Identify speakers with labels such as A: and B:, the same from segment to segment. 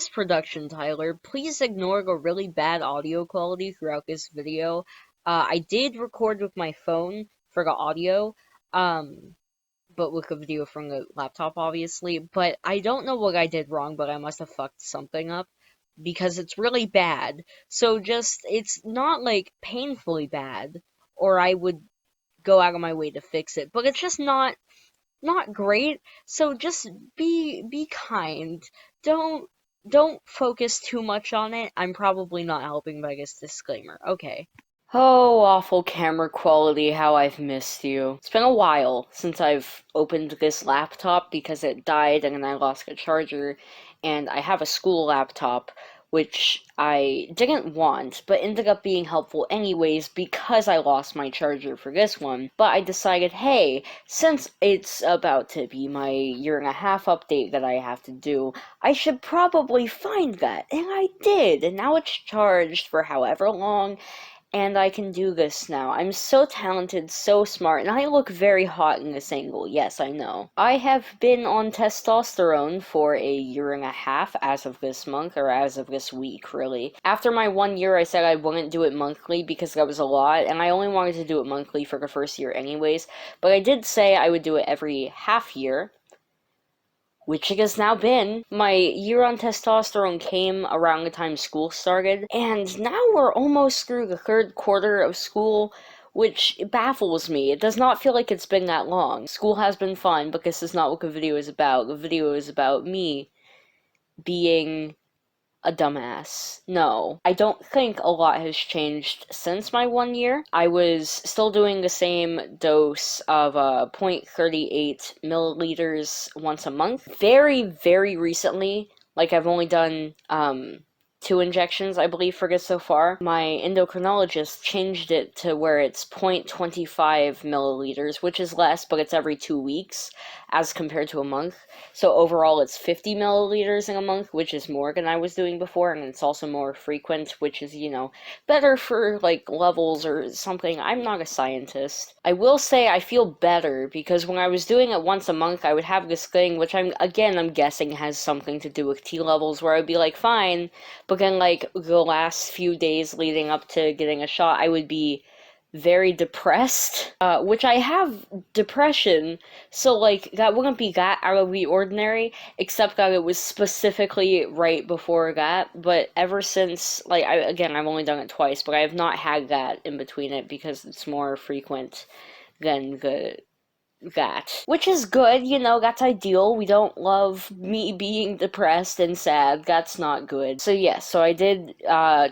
A: Production, Tyler. Please ignore the really bad audio quality throughout this video. I did record with my phone for the audio, but with a video from the laptop, obviously. But I don't know what I did wrong, but I must have fucked something up because it's really bad. So it's not like painfully bad, or I would go out of my way to fix it, but it's just not great. So just be kind. Don't don't focus too much on it. I'm probably not helping by this disclaimer. Okay.
B: Oh, awful camera quality, how I've missed you. It's been a while since I've opened this laptop because it died and then I lost the charger, and I have a school laptop, which I didn't want, but ended up being helpful anyways because I lost my charger for this one. But I decided, hey, since it's about to be my year and a half update that I have to do, I should probably find that. And I did, and now it's charged for however long, and I can do this now. I'm so talented, so smart, and I look very hot in this angle. Yes, I know. I have been on testosterone for a year and a half as of this month, or as of this week, really. After my 1 year, I said I wouldn't do it monthly because that was a lot, and I only wanted to do it monthly for the first year anyways, but I did say I would do it every half year, which it has now been. My year on testosterone came around the time school started, and now we're almost through the third quarter of school, which baffles me. It does not feel like it's been that long. School has been fun, but this is not what the video is about. The video is about me being a dumbass. No, I don't think a lot has changed since my 1 year. I was still doing the same dose of 0.38 milliliters once a month. Very, very recently, like I've only done 2 injections, I believe, for this so far. My endocrinologist changed it to where it's 0.25 milliliters, which is less, but it's every 2 weeks as compared to a month. So overall, it's 50 milliliters in a month, which is more than I was doing before, and it's also more frequent, which is, better for, like, levels or something. I'm not a scientist. I will say I feel better, because when I was doing it once a month, I would have this thing, which I'm guessing has something to do with T levels, where I'd be like, fine, but then, like, the last few days leading up to getting a shot, I would be very depressed, which I have depression, so, like, that wouldn't be that out of the ordinary, except that it was specifically right before that, but ever since, like, I've only done it twice, but I have not had that in between it because it's more frequent than that. Which is good, that's ideal. We don't love me being depressed and sad. That's not good. So yes, so I did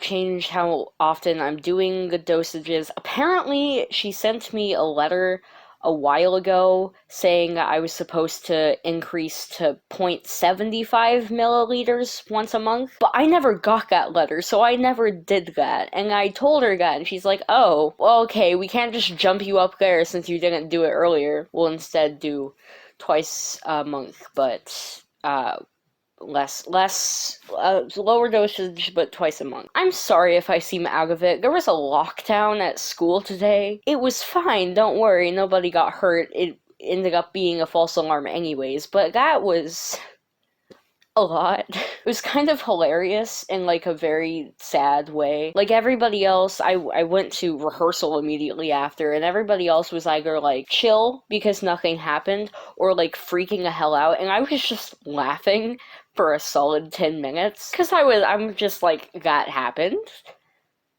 B: change how often I'm doing the dosages. Apparently, she sent me a letter a while ago saying that I was supposed to increase to 0.75 milliliters once a month, but I never got that letter, so I never did that. And I told her that, and she's like, oh, well, okay, we can't just jump you up there since you didn't do it earlier. We'll instead do twice a month, but lower dosage, but twice a month. I'm sorry if I seem out of it. There was a lockdown at school today. It was fine, don't worry, nobody got hurt. It ended up being a false alarm anyways, but that was a lot. It was kind of hilarious in, like, a very sad way. Like, everybody else, I went to rehearsal immediately after, and everybody else was either, like, chill because nothing happened, or, like, freaking the hell out, and I was just laughing for a solid 10 minutes. Because I'm just like, that happened.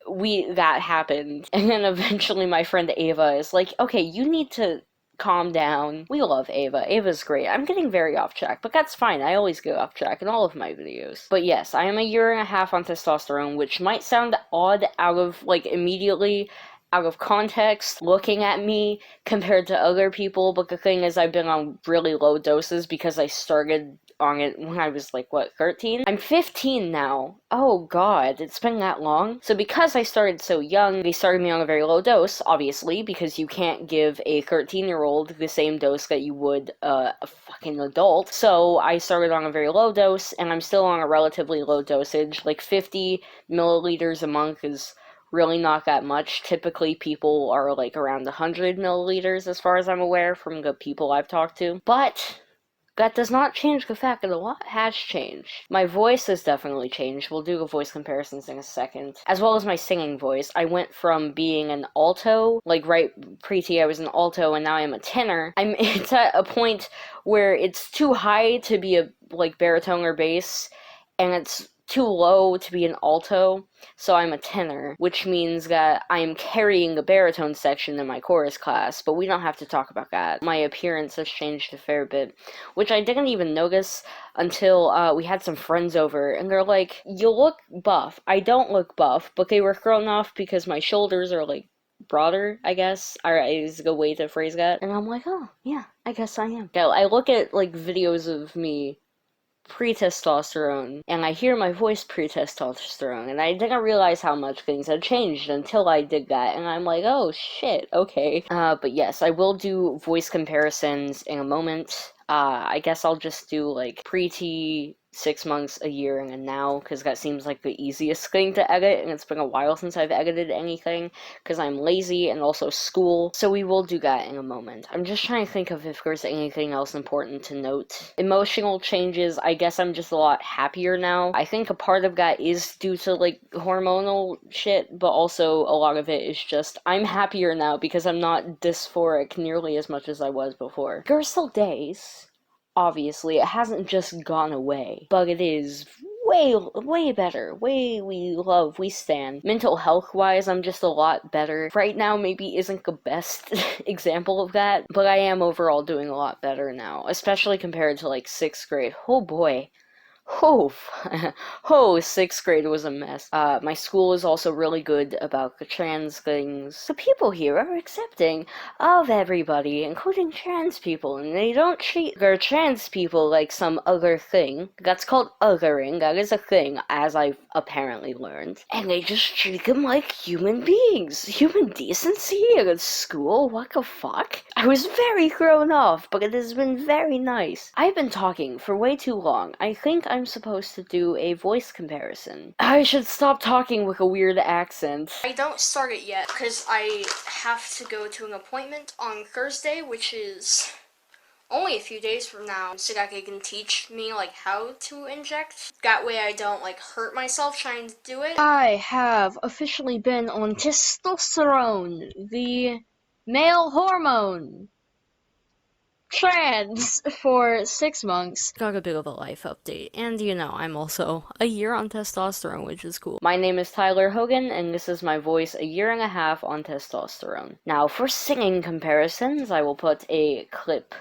B: That happened. And then eventually my friend Ava is like, okay, you need to calm down. We love Ava. Ava's great. I'm getting very off track, but that's fine. I always get off track in all of my videos. But yes, I am a year and a half on testosterone, which might sound odd immediately out of context, looking at me compared to other people, but the thing is I've been on really low doses because I started on it when I was, like, 13? I'm 15 now. Oh god, it's been that long. So because I started so young, they started me on a very low dose, obviously, because you can't give a 13-year-old the same dose that you would a fucking adult. So I started on a very low dose, and I'm still on a relatively low dosage. Like, 50 milliliters a month is really not that much. Typically, people are, like, around 100 milliliters, as far as I'm aware, from the people I've talked to. But That does not change the fact that a lot has changed. My voice has definitely changed. We'll do the voice comparisons in a second. As well as my singing voice. I went from being an alto, like right pre-T I was an alto, and now I'm a tenor. It's at a point where it's too high to be a like baritone or bass, and it's too low to be an alto, so I'm a tenor, which means that I'm carrying the baritone section in my chorus class, but we don't have to talk about that. My appearance has changed a fair bit, which I didn't even notice until we had some friends over, and they're like, you look buff. I don't look buff, but they were thrown off because my shoulders are, like, broader, I guess, is a good way to phrase that. And I'm like, oh, yeah, I guess I am. I look at, like, videos of me pre-testosterone, and I hear my voice pre-testosterone, and I didn't realize how much things had changed until I did that, and I'm like, oh shit, okay. But yes, I will do voice comparisons in a moment. I guess I'll just do, like, pre-T, 6 months, a year, and now, because that seems like the easiest thing to edit, and it's been a while since I've edited anything, because I'm lazy and also school, so we will do that in a moment. I'm just trying to think of if there's anything else important to note. Emotional changes, I guess I'm just a lot happier now. I think a part of that is due to, like, hormonal shit, but also a lot of it is just, I'm happier now because I'm not dysphoric nearly as much as I was before. There are still days. Obviously, it hasn't just gone away, but it is way better. We stand. Mental health-wise, I'm just a lot better. Right now, maybe isn't the best example of that, but I am overall doing a lot better now, especially compared to, like, 6th grade. Oh boy. Oh, oh, 6th grade was a mess. My school is also really good about the trans things. The people here are accepting of everybody, including trans people, and they don't treat their trans people like some other thing. That's called othering. That is a thing, as I've apparently learned. And they just treat them like human beings. Human decency at school? What the fuck? I was very thrown off, but it has been very nice. I've been talking for way too long. I think I'm supposed to do a voice comparison. I should stop talking with a weird accent.
C: I don't start it yet because I have to go to an appointment on Thursday, which is only a few days from now, so that they can teach me, like, how to inject. That way I don't, like, hurt myself trying to do it.
A: I have officially been on testosterone, the male hormone, trans, for 6 months.
B: Got a bit of a life update, and you know, I'm also a year on testosterone, which is cool. My name is Tyler Hogan, and this is my voice a year and a half on testosterone. Now, for singing comparisons, I will put a clip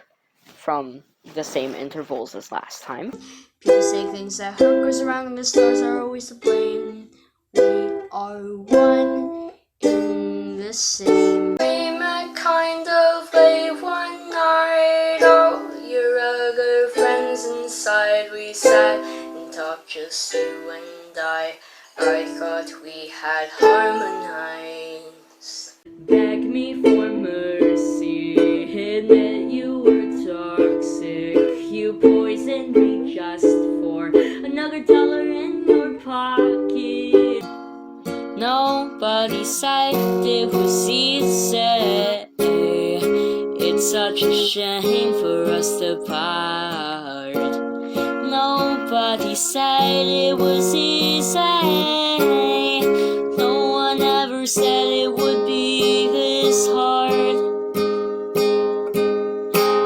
B: from the same intervals as last time.
C: People say things that hurt goes around and the stars are always to blame. We are one in the same. We met kind of late one night. All your other friends inside. We sat and talked, just you and I. I thought we had harmonized.
B: Beg me for mercy, admit you were toxic. You poisoned me just for another dollar in your pocket. Nobody said it was easy. It's such a shame for us to part. Nobody said it was easy. No one ever said it would be this hard.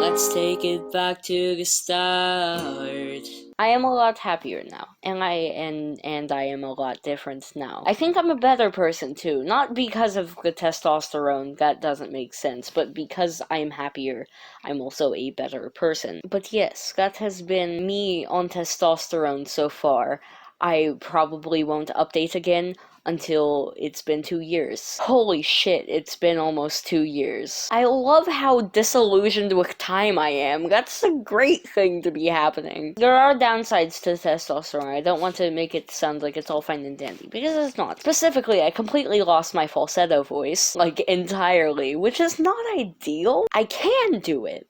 B: Let's take it back to the start. I am a lot happier now, and I am a lot different now. I think I'm a better person too, not because of the testosterone, that doesn't make sense, but because I'm happier, I'm also a better person. But yes, that has been me on testosterone so far. I probably won't update again until it's been 2 years. Holy shit, it's been almost 2 years. I love how disillusioned with time I am. That's a great thing to be happening. There are downsides to testosterone. I don't want to make it sound like it's all fine and dandy, because it's not. Specifically, I completely lost my falsetto voice, like, entirely, which is not ideal. I can do it.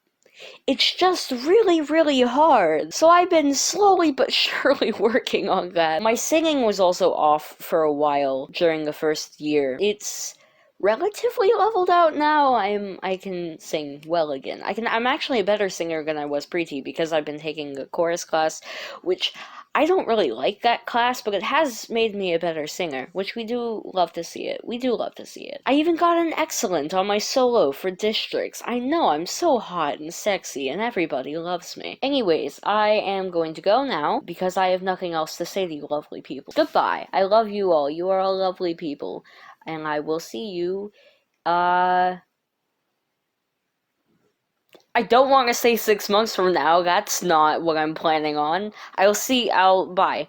B: It's just really hard. So I've been slowly but surely working on that. My singing was also off for a while during the first year. It's relatively leveled out now. I can sing well again. I'm actually a better singer than I was pre-T because I've been taking a chorus class, which I don't really like that class, but it has made me a better singer, which we do love to see it. We do love to see it. I even got an excellent on my solo for districts. I know I'm so hot and sexy and everybody loves me. Anyways, I am going to go now because I have nothing else to say to you lovely people. Goodbye. I love you all. You are all lovely people. And I will see you, I don't want to say 6 months from now. That's not what I'm planning on. Bye.